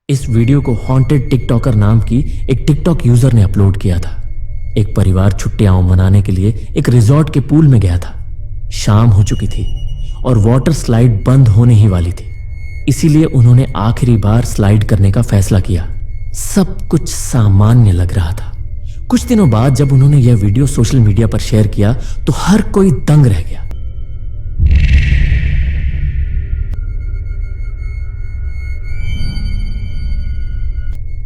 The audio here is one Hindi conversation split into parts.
इस वीडियो को हॉन्टेड टिकटॉकर नाम की एक टिकटॉक यूजर ने अपलोड किया था। एक परिवार छुट्टियां मनाने के लिए एक रिजॉर्ट के पूल में गया था। शाम हो चुकी थी और वाटर स्लाइड बंद होने ही वाली थी, इसीलिए उन्होंने आखिरी बार स्लाइड करने का फैसला किया। सब कुछ सामान्य लग रहा था। कुछ दिनों बाद जब उन्होंने यह वीडियो सोशल मीडिया पर शेयर किया तो हर कोई दंग रह गया।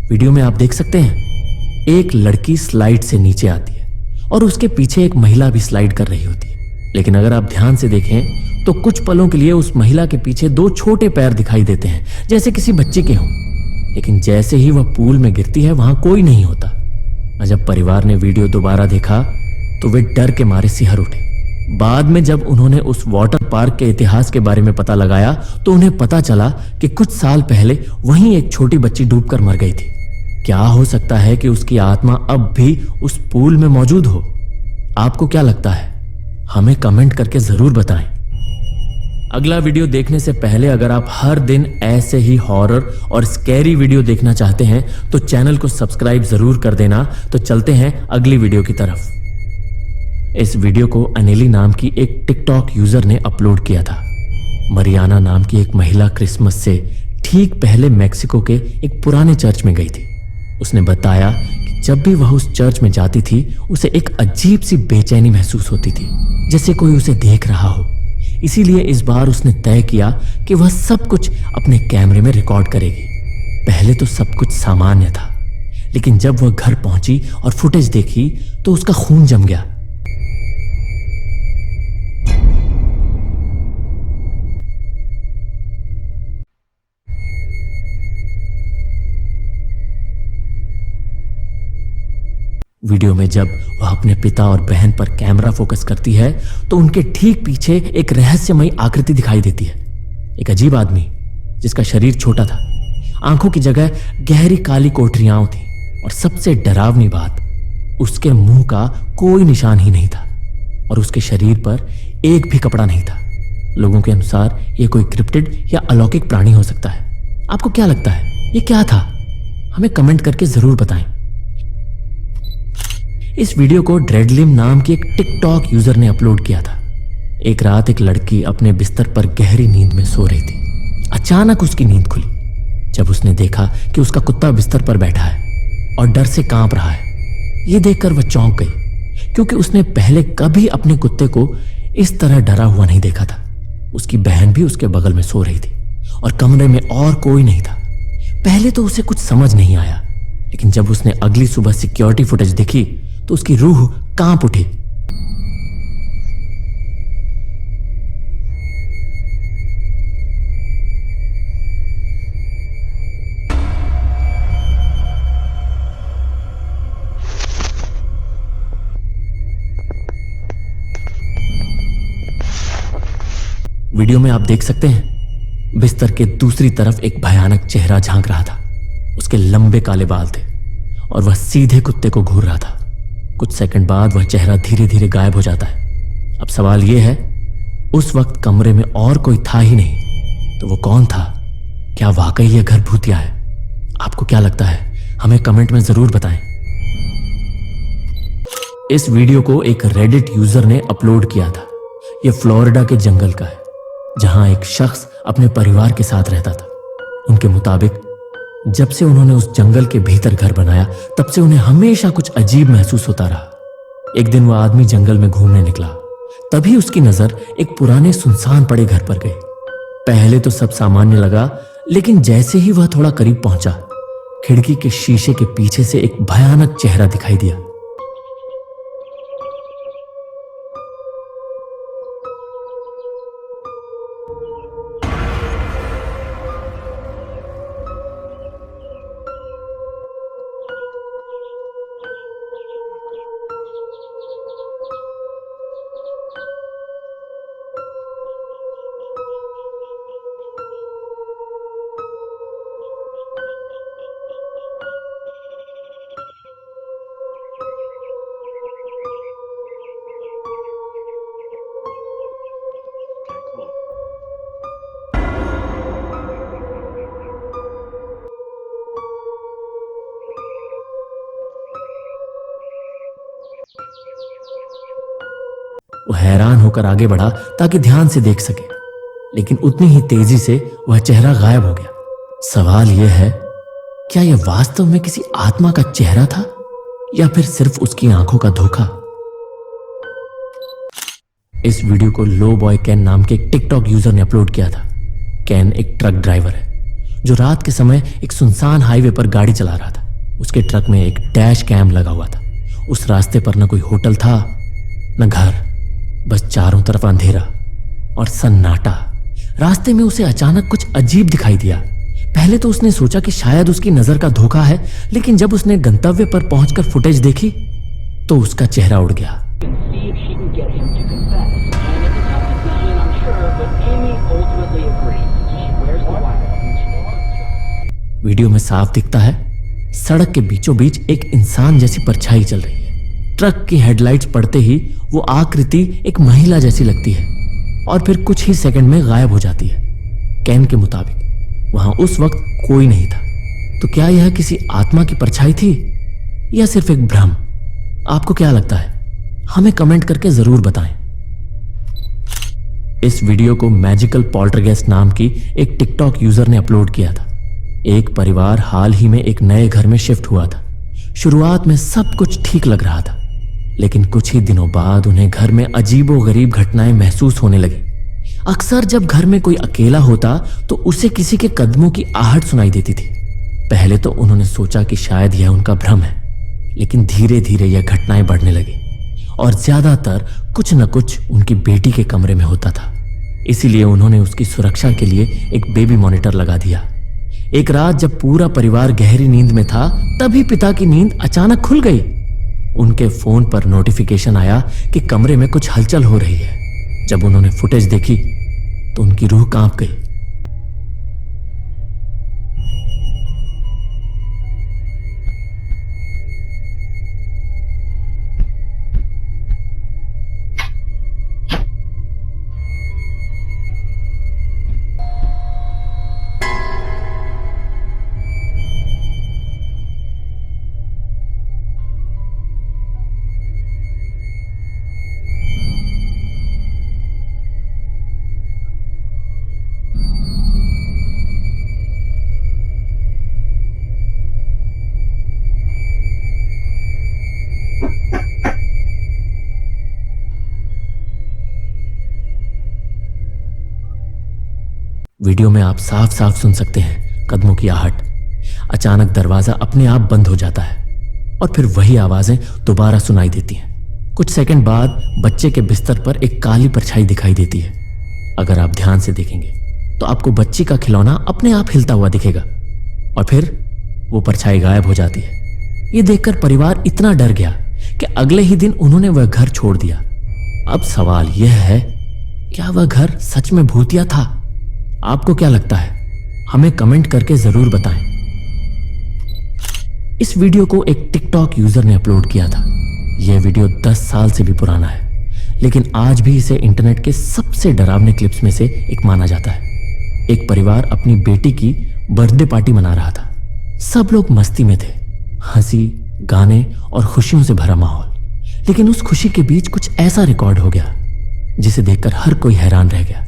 वीडियो में आप देख सकते हैं, एक लड़की स्लाइड से नीचे आती है और उसके पीछे एक महिला भी स्लाइड कर रही होती है। लेकिन अगर आप ध्यान से देखें तो कुछ पलों के लिए उस महिला के पीछे दो छोटे पैर दिखाई देते हैं, जैसे किसी बच्चे के हों। लेकिन जैसे ही वह पूल में गिरती है वहां कोई नहीं होता। और जब परिवार ने वीडियो दोबारा देखा तो वे डर के मारे सिहर उठे। बाद में जब उन्होंने उस वाटर पार्क के इतिहास के बारे में पता लगाया तो उन्हें पता चला कि कुछ साल पहले वहीं एक छोटी बच्ची डूबकर मर गई थी। क्या हो सकता है कि उसकी आत्मा अब भी उस पूल में मौजूद हो? आपको क्या लगता है? हमें कमेंट करके जरूर बताएं। अगला वीडियो देखने से पहले अगर आप हर दिन ऐसे ही हॉरर और स्कैरी वीडियो देखना चाहते हैं तो चैनल को सब्सक्राइब जरूर कर देना। तो चलते हैं अगली वीडियो की तरफ। इस वीडियो को अनेली नाम की एक टिकटॉक यूजर ने अपलोड किया था। मरियाना नाम की एक महिला क्रिसमस से ठीक पहले मेक्सिको के एक पुराने चर्च में गई थी। उसने बताया कि जब भी वह उस चर्च में जाती थी उसे एक अजीब सी बेचैनी महसूस होती थी, जैसे कोई उसे देख रहा हो। इसीलिए इस बार उसने तय किया कि वह सब कुछ अपने कैमरे में रिकॉर्ड करेगी। पहले तो सब कुछ सामान्य था, लेकिन जब वह घर पहुंची और फुटेज देखी तो उसका खून जम गया। वीडियो में जब वह अपने पिता और बहन पर कैमरा फोकस करती है तो उनके ठीक पीछे एक रहस्यमयी आकृति दिखाई देती है। एक अजीब आदमी जिसका शरीर छोटा था, आंखों की जगह गहरी काली कोठरियां थी और सबसे डरावनी बात, उसके मुंह का कोई निशान ही नहीं था और उसके शरीर पर एक भी कपड़ा नहीं था। लोगों के अनुसार यह कोई क्रिप्टिड या अलौकिक प्राणी हो सकता है। आपको क्या लगता है, ये क्या था? हमें कमेंट करके जरूर बताएं। इस वीडियो को ड्रेडलिम नाम की एक टिकटॉक यूजर ने अपलोड किया था। एक रात एक लड़की अपने बिस्तर पर गहरी नींद में सो रही थी। अचानक उसकी नींद खुली जब उसने देखा कि उसका कुत्ता बिस्तर पर बैठा है और डर से कांप रहा है। यह देखकर वह चौंक गई, क्योंकि उसने पहले कभी अपने कुत्ते को इस तरह डरा हुआ नहीं देखा था। उसकी बहन भी उसके बगल में सो रही थी और कमरे में और कोई नहीं था। पहले तो उसे कुछ समझ नहीं आया, लेकिन जब उसने अगली सुबह सिक्योरिटी फुटेज देखी तो उसकी रूह कांप उठी। वीडियो में आप देख सकते हैं, बिस्तर के दूसरी तरफ एक भयानक चेहरा झांक रहा था। उसके लंबे काले बाल थे और वह सीधे कुत्ते को घूर रहा था। कुछ सेकंड बाद वह चेहरा धीरे धीरे गायब हो जाता है। अब सवाल यह है, उस वक्त कमरे में और कोई था ही नहीं, तो वो कौन था? क्या वाकई यह घर भूतिया है? आपको क्या लगता है? हमें कमेंट में जरूर बताएं। इस वीडियो को एक रेडिट यूजर ने अपलोड किया था। यह फ्लोरिडा के जंगल का है, जहां एक शख्स अपने परिवार के साथ रहता था। उनके मुताबिक जब से उन्होंने उस जंगल के भीतर घर बनाया तब से उन्हें हमेशा कुछ अजीब महसूस होता रहा। एक दिन वह आदमी जंगल में घूमने निकला, तभी उसकी नजर एक पुराने सुनसान पड़े घर पर गई। पहले तो सब सामान्य लगा, लेकिन जैसे ही वह थोड़ा करीब पहुंचा, खिड़की के शीशे के पीछे से एक भयानक चेहरा दिखाई दिया। वो हैरान होकर आगे बढ़ा ताकि ध्यान से देख सके, लेकिन उतनी ही तेजी से वह चेहरा गायब हो गया। सवाल यह है, क्या यह वास्तव में किसी आत्मा का चेहरा था या फिर सिर्फ उसकी आंखों का धोखा? इस वीडियो को लो बॉय कैन नाम के एक टिकटॉक यूजर ने अपलोड किया था। कैन एक ट्रक ड्राइवर है जो रात के समय एक सुनसान हाईवे पर गाड़ी चला रहा था। उसके ट्रक में एक डैश कैम लगा हुआ था। उस रास्ते पर न कोई होटल था न घर, बस चारों तरफ अंधेरा और सन्नाटा। रास्ते में उसे अचानक कुछ अजीब दिखाई दिया। पहले तो उसने सोचा कि शायद उसकी नजर का धोखा है, लेकिन जब उसने गंतव्य पर पहुंचकर फुटेज देखी तो उसका चेहरा उड़ गया। वीडियो में साफ दिखता है, सड़क के बीचों बीच एक इंसान जैसी परछाई चल रही है। ट्रक की हेडलाइट्स पड़ते ही वो आकृति एक महिला जैसी लगती है और फिर कुछ ही सेकंड में गायब हो जाती है। कैन के मुताबिक वहां उस वक्त कोई नहीं था। तो क्या यह किसी आत्मा की परछाई थी या सिर्फ एक भ्रम? आपको क्या लगता है? हमें कमेंट करके जरूर बताएं। इस वीडियो को मैजिकल पॉल्टरगेस्ट नाम की एक टिकटॉक यूजर ने अपलोड किया था। एक परिवार हाल ही में एक नए घर में शिफ्ट हुआ था। शुरुआत में सब कुछ ठीक लग रहा था, लेकिन कुछ ही दिनों बाद उन्हें घर में अजीबोगरीब घटनाएं महसूस होने लगी। अक्सर जब घर में कोई अकेला होता तो उसे किसी के कदमों की आहट सुनाई देती थी। पहले तो उन्होंने सोचा कि शायद यह उनका भ्रम है, लेकिन धीरे धीरे यह घटनाएं बढ़ने लगी और ज्यादातर कुछ न कुछ उनकी बेटी के कमरे में होता था। इसीलिए उन्होंने उसकी सुरक्षा के लिए एक बेबी मॉनिटर लगा दिया। एक रात जब पूरा परिवार गहरी नींद में था, तभी पिता की नींद अचानक खुल गई। उनके फोन पर नोटिफिकेशन आया कि कमरे में कुछ हलचल हो रही है। जब उन्होंने फुटेज देखी तो उनकी रूह कांप गई। वीडियो में आप साफ साफ सुन सकते हैं कदमों की आहट। अचानक दरवाजा अपने आप बंद हो जाता है और फिर वही आवाजें दोबारा सुनाई देती हैं। कुछ सेकंड बाद बच्चे के बिस्तर पर एक काली परछाई दिखाई देती है। अगर आप ध्यान से देखेंगे तो आपको बच्ची का खिलौना अपने आप हिलता हुआ दिखेगा और फिर वो परछाई गायब हो जाती है। ये देखकर परिवार इतना डर गया कि अगले ही दिन उन्होंने वह घर छोड़ दिया। अब सवाल यह है, क्या वह घर सच में भूतिया था? आपको क्या लगता है? हमें कमेंट करके जरूर बताएं। इस वीडियो को एक टिकटॉक यूजर ने अपलोड किया था। यह वीडियो 10 साल से भी पुराना है, लेकिन आज भी इसे इंटरनेट के सबसे डरावने क्लिप्स में से एक माना जाता है। एक परिवार अपनी बेटी की बर्थडे पार्टी मना रहा था। सब लोग मस्ती में थे, हंसी, गाने और खुशियों से भरा माहौल। लेकिन उस खुशी के बीच कुछ ऐसा रिकॉर्ड हो गया जिसे देखकर हर कोई हैरान रह गया।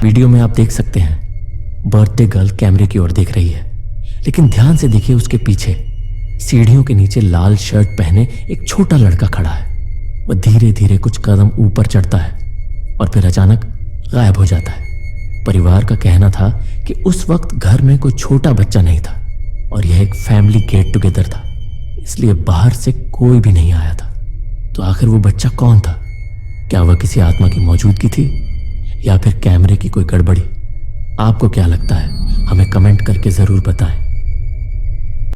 वीडियो में आप देख सकते हैं बर्थडे गर्ल कैमरे की ओर देख रही है, लेकिन ध्यान से देखिए उसके पीछे सीढ़ियों के नीचे लाल शर्ट पहने एक छोटा लड़का खड़ा है। वह धीरे धीरे कुछ कदम ऊपर चढ़ता है और फिर अचानक गायब हो जाता है। परिवार का कहना था कि उस वक्त घर में कोई छोटा बच्चा नहीं था और यह एक फैमिली गेट टुगेदर था, इसलिए बाहर से कोई भी नहीं आया था। तो आखिर वो बच्चा कौन था? क्या वह किसी आत्मा की मौजूदगी थी या फिर कैमरे की कोई गड़बड़ी? आपको क्या लगता है? हमें कमेंट करके जरूर बताएं।